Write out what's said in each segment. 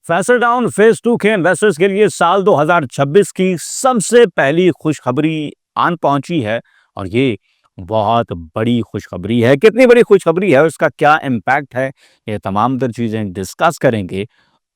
Faisal town phase 2 के investors के लिए साल 2026 की सबसे पहली खुशखबरी आन पहुंची है और ये बहुत बड़ी खुशखबरी है। कितनी बड़ी खुशखबरी है, उसका क्या इम्पैक्ट है, ये तमाम तर चीजें डिस्कस करेंगे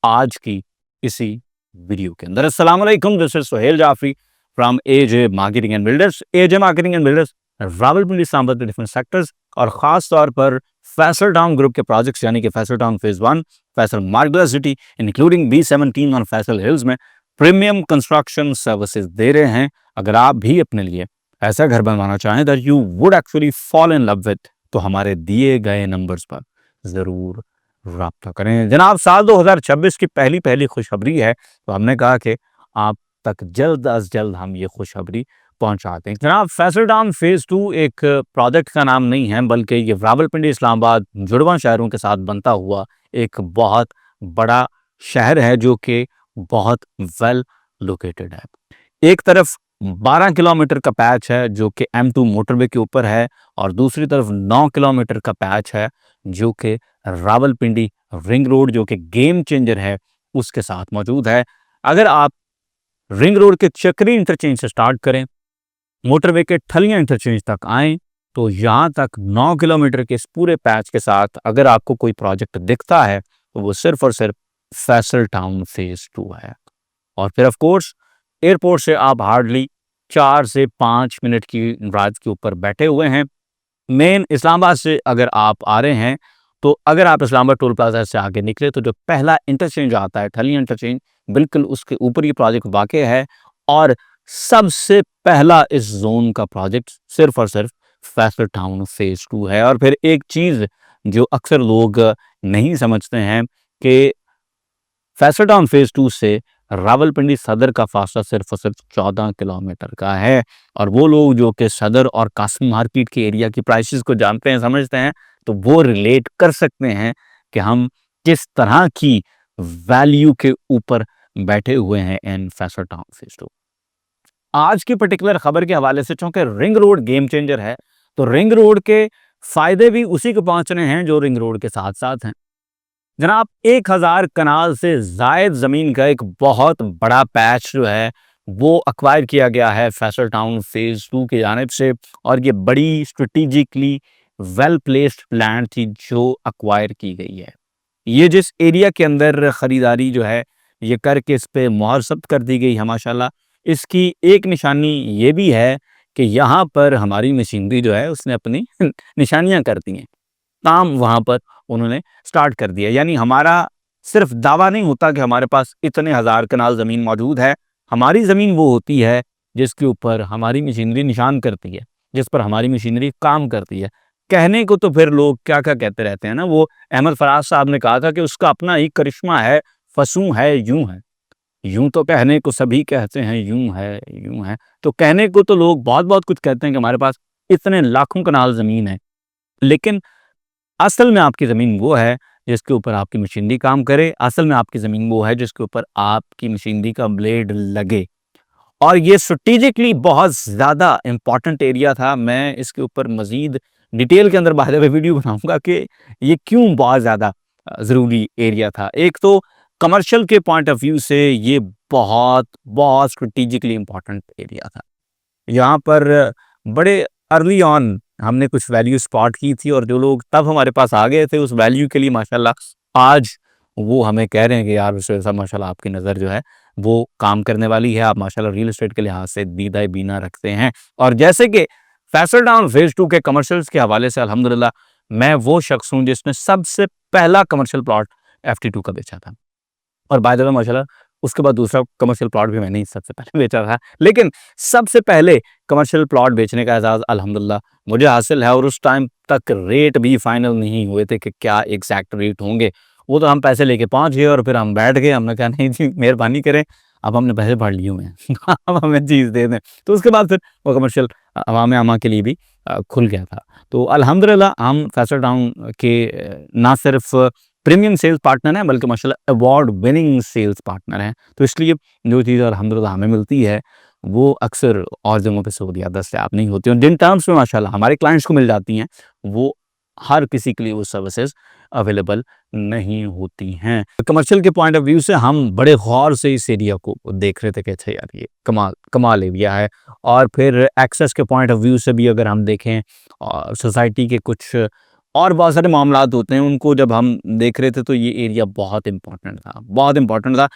आज की इसी वीडियो के अंदर। अस्सलाम वालेकुम, this is Suhail Jafri from AJ marketing and builders. AJ marketing and builders Rawalpindi Islamabad के डिफरेंट सेक्टर्स और खास तौर पर फैसल टाउन ग्रुप के प्रोजेक्ट्स यानी कि Faisal town phase 1, Faisal Margalla city including B17 और फैसल हिल्स में प्रीमियम कंस्ट्रक्शन सर्विसेज दे रहे हैं। अगर आप भी अपने लिए ऐसा घर बनवाना चाहें that you would actually fall in love with, तो हमारे दिए गए नंबर्स पर जरूर राब्ता करें। जनाब, साल 2026 की पहली पहली खुशखबरी है, तो हमने कहा कि आप तक जल्द अज जल्द हम ये खुशखबरी पहुंचाते हैं। जनाब, फैसल टाउन फेज 2 एक प्रोजेक्ट का नाम नहीं है, बल्कि ये रावलपिंडी इस्लामाबाद जुड़वा शहरों के साथ बनता हुआ एक बहुत बड़ा शहर है जो कि बहुत वेल लोकेटेड है। एक तरफ 12 किलोमीटर का पैच है जो कि M2 मोटरवे के ऊपर है और दूसरी तरफ 9 किलोमीटर का पैच है जो कि रावलपिंडी रिंग रोड, जो कि गेम चेंजर है, उसके साथ मौजूद है। अगर आप रिंग रोड के चक्री इंटरचेंज से स्टार्ट करें, मोटरवे के ठलिया इंटरचेंज तक आए, तो यहाँ तक 9 किलोमीटर के इस पूरे पैच के साथ अगर आपको कोई प्रोजेक्ट दिखता है तो वो सिर्फ और सिर्फ फैसल टाउन फेज 2 है। और फिर ऑफ कोर्स एयरपोर्ट से आप हार्डली 4 से 5 मिनट की राइड के ऊपर बैठे हुए हैं। मेन इस्लामाबाद से अगर आप आ रहे हैं, तो अगर आप इस्लामाबाद टोल प्लाजा से आगे निकले तो जो पहला इंटरचेंज आता है ठलिया इंटरचेंज, बिल्कुल उसके ऊपर ये प्रोजेक्ट वाक़ है और सबसे पहला इस जोन का प्रोजेक्ट सिर्फ और सिर्फ फैसल टाउन फेज 2 है। और फिर एक चीज़ जो अक्सर लोग नहीं समझते हैं कि फैसल टाउन फेज 2 से रावलपिंडी सदर का फासला सिर्फ और सिर्फ 14 किलोमीटर का है। और वो लोग जो कि सदर और कासिम मार्केट के एरिया की प्राइसेस को जानते हैं, समझते हैं, तो वो रिलेट कर सकते हैं कि हम किस तरह की वैल्यू के ऊपर बैठे हुए हैं इन फैसल टाउन फेज 2। आज की पर्टिकुलर खबर के हवाले से, चूंकि रिंग रोड गेम चेंजर है, तो रिंग रोड के फायदे भी उसी को पहुंच रहे हैं जो रिंग रोड के साथ साथ हैं। जनाब, 1000 कनाल से जायद जमीन का एक बहुत बड़ा पैच जो है वो अक्वायर किया गया है फैसल टाउन फेज 2 की जानिब से, और ये बड़ी स्ट्रेटेजिकली वेल प्लेस्ड लैंड थी जो अक्वायर की गई है। ये जिस एरिया के अंदर खरीदारी जो है ये करके इस पे मोहर सब्त कर दी गई है, माशाल्लाह। इसकी एक निशानी ये भी है कि यहाँ पर हमारी मशीनरी जो है उसने अपनी निशानियां कर दी हैं, काम वहाँ पर उन्होंने स्टार्ट कर दिया। यानी हमारा सिर्फ दावा नहीं होता कि हमारे पास इतने 1000 कनाल ज़मीन मौजूद है, हमारी ज़मीन वो होती है जिसके ऊपर हमारी मशीनरी निशान करती है, जिस पर हमारी मशीनरी काम करती है। कहने को तो फिर लोग क्या क्या कहते रहते हैं ना, वो अहमद फराज साहब ने कहा था कि उसका अपना ही करिश्मा है, फसूं है यूं है। यूं तो कहने को सभी कहते हैं, यूं है यूं है, तो कहने को तो लोग बहुत बहुत कुछ कहते हैं कि हमारे पास इतने लाखों कनाल ज़मीन है, लेकिन असल में आपकी ज़मीन वो है जिसके ऊपर आपकी मशीनरी काम करे। असल में आपकी ज़मीन वो है जिसके ऊपर आपकी मशीनरी का ब्लेड लगे। और ये स्ट्रेटेजिकली बहुत ज़्यादा इम्पॉर्टेंट एरिया था। मैं इसके ऊपर मज़ीद डिटेल के अंदर बाय द वे वीडियो बनाऊंगा कि ये क्यों बहुत ज़्यादा ज़रूरी एरिया था। एक तो कमर्शियल के पॉइंट ऑफ व्यू से ये बहुत बहुत स्ट्रेटेजिकली इम्पॉर्टेंट एरिया था। यहाँ पर बड़े अर्ली ऑन हमने कुछ वैल्यू स्पॉट की थी और जो लोग तब हमारे पास आ गए थे उस वैल्यू के लिए माशाल्लाह आज वो हमें कह रहे हैं कि यार उससे ऐसा माशाल्लाह आपकी नज़र जो है वो काम करने वाली है, आप माशाल्लाह रियल एस्टेट के लिहाज से दीदाए बीना रखते हैं। और जैसे कि फैसल टाउन फेज 2 के कमर्शियल्स के हवाले से अल्हम्दुलिल्लाह मैं वो शख्स हूँ जिसने सबसे पहला कमर्शियल प्लॉट FT2 का बेचा था। और बाय द वे माशाल्लाह उसके बाद दूसरा कमर्शियल प्लॉट भी मैंने ही सबसे पहले बेचा था, लेकिन सबसे पहले कमर्शियल प्लॉट बेचने का एजाज़ अल्हम्दुलिल्लाह मुझे हासिल है। और उस टाइम तक रेट भी फाइनल नहीं हुए थे कि क्या एग्जैक्ट रेट होंगे। वो तो हम पैसे लेके पहुंच गए और फिर हम बैठ गए, हमने कहा नहीं जी मेहरबानी करें, अब हमने पैसे भर लिए हुए हैं अब हमें चीज़ दे दें। तो उसके बाद फिर वो कमर्शियल अवाम आमा के लिए भी खुल गया था। तो अल्हम्दुलिल्लाह हम फैसल टाउन के ना सिर्फ प्रीमियम सेल्स पार्टनर हैं बल्कि माशाल्लाह अवार्ड विनिंग सेल्स पार्टनर हैं। तो इसलिए जो चीज़ अल्हम्दुलिल्लाह हमें मिलती है वो अक्सर और जगहों पे सहूलियात दस्तयाब नहीं होती और जिन टर्म्स में माशाल्लाह हमारे क्लाइंट्स को मिल जाती हैं वो हर किसी के लिए वो सर्विसेज अवेलेबल नहीं होती हैं। कमर्शियल के पॉइंट ऑफ व्यू से हम बड़े गौर से इस एरिया को देख रहे थे कि अच्छा यार ये कमाल कमाल एरिया है। और फिर एक्सेस के पॉइंट ऑफ व्यू से भी अगर हम देखें, सोसाइटी के कुछ और बहुत सारे मामलात होते हैं, उनको जब हम देख रहे थे तो ये एरिया बहुत इम्पोर्टेंट था, बहुत इम्पोर्टेंट था।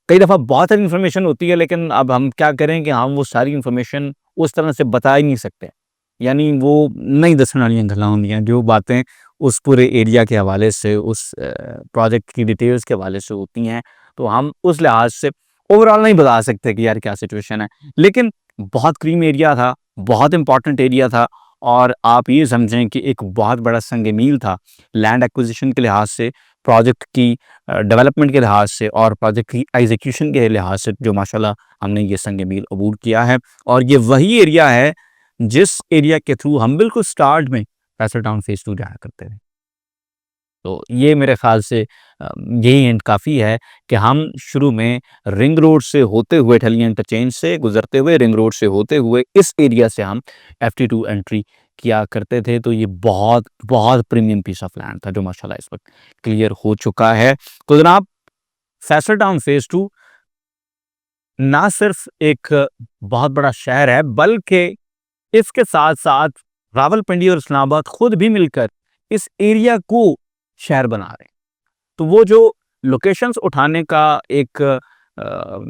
कई दफ़ा बहुत सारी इन्फॉर्मेशन होती है, लेकिन अब हम क्या करें कि हम वो सारी इन्फॉर्मेशन उस तरह से बता ही नहीं सकते। यानी वो नहीं दसण वालियां गल्लां होंदियां, जो बातें उस पूरे एरिया के हवाले से, उस प्रोजेक्ट की डिटेल्स के हवाले से होती हैं, तो हम उस लिहाज से ओवरऑल नहीं बता सकते कि यार क्या सिचुएशन है। लेकिन बहुत क्रीम एरिया था, बहुत इंपॉर्टेंट एरिया था, और आप ये समझें कि एक बहुत बड़ा संग मील था लैंड एक्विजिशन के लिहाज से, प्रोजेक्ट की डेवलपमेंट के लिहाज से और प्रोजेक्ट की एग्जीक्यूशन के लिहाज से, जो माशाल्लाह हमने ये संग मील अबूर किया है। और ये वही एरिया है जिस एरिया के थ्रू हम बिल्कुल स्टार्ट में फैसल टाउन फेज़ 2 जाया करते थे। तो ये मेरे ख़्याल से यही हिंट काफ़ी है कि हम शुरू में रिंग रोड से होते हुए, ठलिया इंटरचेंज से गुज़रते हुए, रिंग रोड से होते हुए इस एरिया से हम FT2 एंट्री किया करते थे। तो ये बहुत, बहुत प्रीमियम पीस ऑफ लैंड था, जो माशाल्लाह इस वक़्त क्लियर हो चुका है। तो जनाब, फैसल टाउन फेज़ 2 ना सिर्फ़ एक बहुत बड़ा शहर है, बल्कि इसके साथ-साथ रावलपिंडी और इस्लामाबाद खुद भी मिलकर इस एरिया को शहर बना रहे हैं। तो वो जो लोकेशंस उठाने का एक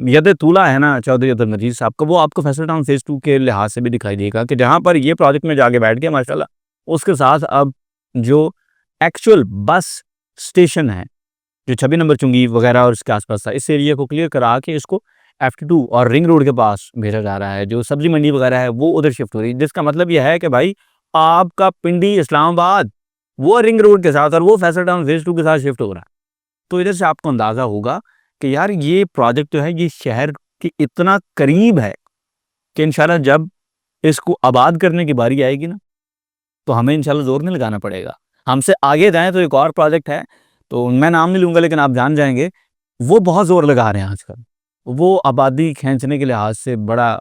यद-ए-तूला है ना चौधरी अब्दुल मजीद साहब का, वो आपको फैसल टाउन फेज़ 2 के लिहाज से भी दिखाई देगा कि जहाँ पर ये प्रोजेक्ट में जाके बैठ गया माशाल्लाह, उसके साथ अब जो एक्चुअल बस स्टेशन है, जो 26 नंबर चुंगी वगैरह और इसके आस-पास था, इस एरिया को क्लियर करा के इसको FT2 और रिंग रोड के पास भेजा जा रहा है। जो सब्ज़ी मंडी वगैरह है, वो उधर शिफ्ट हो रही है, जिसका मतलब ये है कि भाई आपका पिंडी इस्लामाबाद, वो रिंग रोड के साथ और वो फैसल टाउन फेज़ 2 के साथ शिफ्ट हो रहा है। तो इधर से आपको अंदाज़ा होगा कि यार ये प्रोजेक्ट जो है, ये शहर के इतना करीब है कि इंशाल्लाह जब इसको आबाद करने की बारी आएगी ना, तो हमें इंशाल्लाह ज़ोर नहीं लगाना पड़ेगा। हमसे आगे जाएँ तो एक और प्रोजेक्ट है, तो मैं नाम नहीं लूँगा, लेकिन आप जान जाएँगे, वो बहुत ज़ोर लगा रहे हैं आजकल। वो आबादी खींचने के लिहाज से बड़ा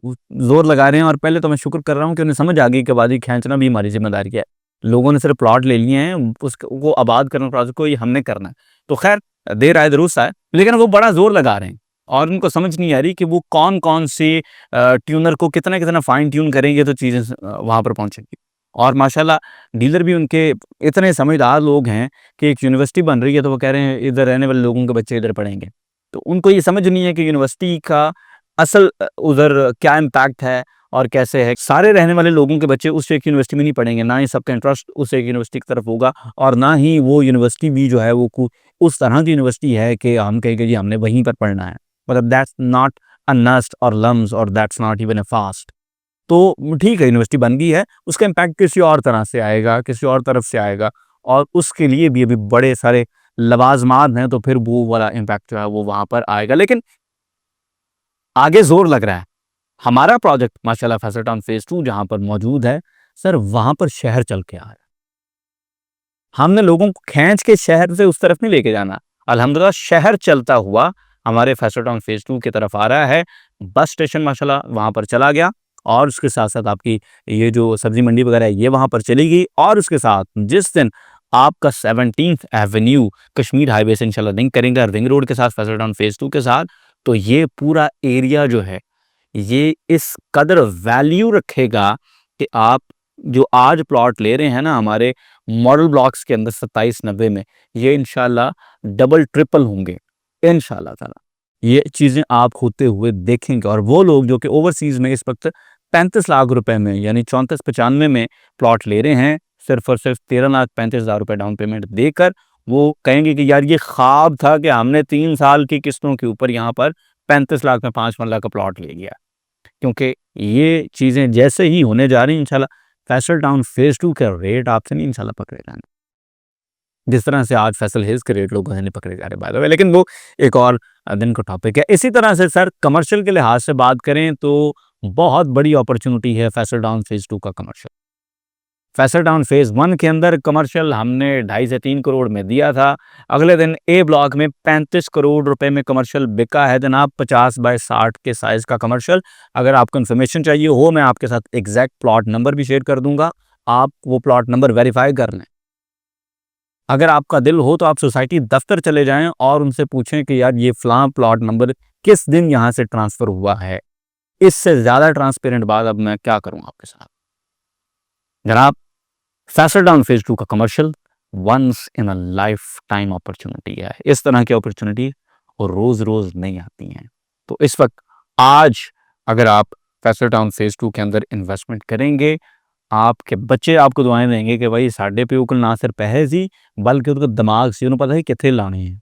ज़ोर लगा रहे हैं, और पहले तो मैं शुक्र कर रहा हूँ कि उन्हें समझ आ गई कि आबादी खींचना भी हमारी ज़िम्मेदारी है। लोगों ने सिर्फ प्लॉट ले लिए हैं, उसको आबाद करना, प्रोजेक्ट को ये हमने करना है। तो खैर, देर आए दुरुस्त आए, लेकिन वो बड़ा ज़ोर लगा रहे हैं, और उनको समझ नहीं आ रही कि वो कौन-कौन से ट्यूनर को कितना-कितना फाइन ट्यून करेंगे तो चीज़ें वहाँ पर पहुँचेंगी। और माशाल्लाह डीलर भी उनके इतने समझदार लोग हैं कि एक यूनिवर्सिटी बन रही है, तो वो कह रहे हैं इधर रहने वाले लोगों के बच्चे इधर पढ़ेंगे। तो उनको ये समझ नहीं है कि यूनिवर्सिटी का असल उधर क्या इम्पैक्ट है और कैसे है। सारे रहने वाले लोगों के बच्चे उस एक यूनिवर्सिटी में नहीं पढ़ेंगे, ना ही सबका इंटरेस्ट उस एक यूनिवर्सिटी की तरफ होगा, और ना ही वो यूनिवर्सिटी भी जो है वो उस तरह की यूनिवर्सिटी है कि हम कहेंगे जी हमने वहीं पर पढ़ना है। मतलब दैट्स नॉट अ नस्ट और लम्स, और that's not even a fast. तो ठीक है, यूनिवर्सिटी बन गई है, उसका इम्पैक्ट किसी और तरह से आएगा, किसी और तरफ से आएगा, और उसके लिए भी अभी बड़े सारे लवाज़मात हैं, तो फिर वो वाला इम्पैक्ट जो है वो वहाँ पर आएगा। लेकिन आगे ज़ोर लग रहा है। हमारा प्रोजेक्ट माशाल्लाह फैसल टाउन फेज़ 2 जहाँ पर मौजूद है, सर वहाँ पर शहर चल के आ रहा है। हमने लोगों को खींच के शहर से उस तरफ नहीं लेके जाना। अल्हम्दुलिल्लाह शहर चलता हुआ हमारे फैसल टाउन फेज़ 2 की तरफ आ रहा है। बस स्टेशन माशाल्लाह वहाँ पर चला गया, और उसके साथ-साथ आपकी ये जो सब्ज़ी मंडी वगैरह है, ये वहाँ पर चली गई, और उसके साथ जिस दिन आपका 17th एवेन्यू कश्मीर हाईवे से इंशाल्लाह लिंक करेंगे रिंग रोड के साथ, फैसल टाउन फेज़ 2 के साथ, तो ये पूरा एरिया जो है, ये इस कदर वैल्यू रखेगा कि आप जो आज प्लॉट ले रहे हैं ना हमारे मॉडल ब्लॉक्स के अंदर 2790 में, ये इंशाल्लाह डबल ट्रिपल होंगे इंशाल्लाह ताला। ये चीज़ें आप होते हुए देखेंगे, और वो लोग जो कि ओवरसीज़ में इस वक्त 35 लाख रुपए में, यानी 34-95 में प्लॉट ले रहे हैं, सिर्फ और सिर्फ 13,35,000 रुपए डाउन पेमेंट देकर, वो कहेंगे कि यार ये ख्वाब था कि हमने 3 साल की किस्तों के ऊपर यहाँ पर 35 लाख में 5 मरला का प्लॉट ले लिया। क्योंकि ये चीज़ें जैसे ही होने जा रही हैं इंशाल्लाह, फैसल टाउन फेज़ 2 के रेट आपसे नहीं इंशाल्लाह पकड़े जाएँगे। जिस तरह से आज फैसल हिल्स के रेट लोगों से नहीं पकड़े जा रहे बाय द वे, लेकिन वो एक और दिन का टॉपिक है। इसी तरह से सर कमर्शियल के लिहाज से बात करें तो बहुत बड़ी अपॉर्चुनिटी है फैसल टाउन फेज़ 2 का कमर्शियल। फैसल टाउन फेज़ 1 के अंदर कमर्शियल हमने 2.5 से 3 करोड़ में दिया था। अगले दिन ए ब्लॉक में 35 करोड़ रुपए में कमर्शियल बिका है जनाब, 50 बाय 60 के साइज़ का कमर्शियल। अगर आपको इन्फॉर्मेशन चाहिए हो, मैं आपके साथ एग्जैक्ट प्लॉट नंबर भी शेयर कर दूँगा। आप वो प्लॉट नंबर वेरीफाई कर लें। अगर आपका दिल हो तो आप सोसाइटी दफ्तर चले जाएं और उनसे पूछें कि यार ये फलां प्लॉट नंबर किस दिन यहां से ट्रांसफर हुआ है। इससे ज्यादा ट्रांसपेरेंट बात अब मैं क्या करूं आपके साथ। जनाब, फैसल टाउन फेज 2 का commercial once in a lifetime opportunity है। इस तरह की अपॉर्चुनिटी और रोज रोज नहीं आती हैं। तो इस वक्त आज अगर आप फैसल टाउन फेज 2 के अंदर इन्वेस्टमेंट करेंगे, आपके बच्चे आपको दुआएं देंगे कि भाई साढ़े प्यो को ना सिर्फ पैसे सी बल्कि उसका दिमाग से उन्हें पता है कितने लाने हैं।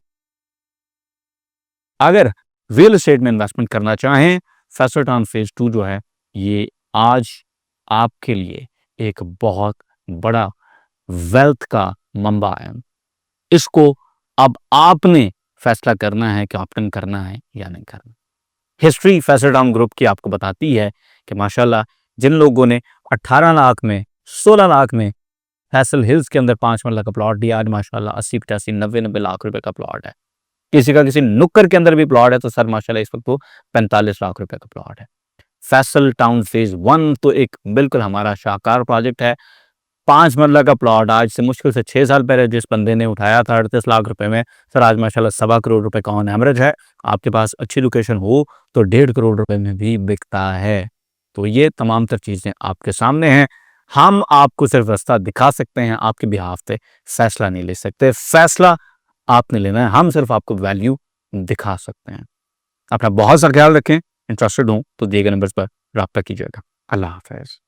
अगर रियल एस्टेट में इन्वेस्टमेंट करना चाहें, फैसल टाउन फेज 2 जो है ये आज आपके लिए एक बहुत बड़ा वेल्थ का मंबा है। इसको अब आपने फैसला करना है कि ऑप्टन करना है या नहीं करना। हिस्ट्री फैसल टाउन ग्रुप की आपको बताती है कि माशाल्लाह जिन लोगों ने 18 लाख में, 16 लाख में फैसल हिल्स के अंदर 5 मरला का प्लॉट दिया, आज माशाल्लाह 80-85, 90-90 लाख रुपए का प्लॉट है। किसी का किसी नुक्कड़ के अंदर भी प्लॉट है तो सर माशाल्लाह इस वक्त वो 45 लाख रुपए का प्लॉट है। फैसल टाउन फेज 1 तो एक बिल्कुल हमारा शाहकार प्रोजेक्ट है। 5 मरला का प्लॉट आज से मुश्किल से 6 साल पहले जिस बंदे ने उठाया था 38 लाख रुपए में, सर आज माशाल्लाह 1.25 करोड़ रुपए का ऑन एवरेज है। आपके पास अच्छी लोकेशन हो तो 1.5 करोड़ रुपए में भी बिकता है। तो ये तमाम तर चीज़ें आपके सामने हैं। हम आपको सिर्फ रास्ता दिखा सकते हैं, आपके बिहाफ पे फैसला नहीं ले सकते। फैसला आपने लेना है, हम सिर्फ आपको वैल्यू दिखा सकते हैं। अपना बहुत सा ख्याल रखें। इंटरेस्टेड हो तो दिए गए नंबर्स पर रब्ता कीजिएगा। अल्लाह हाफ़िज़।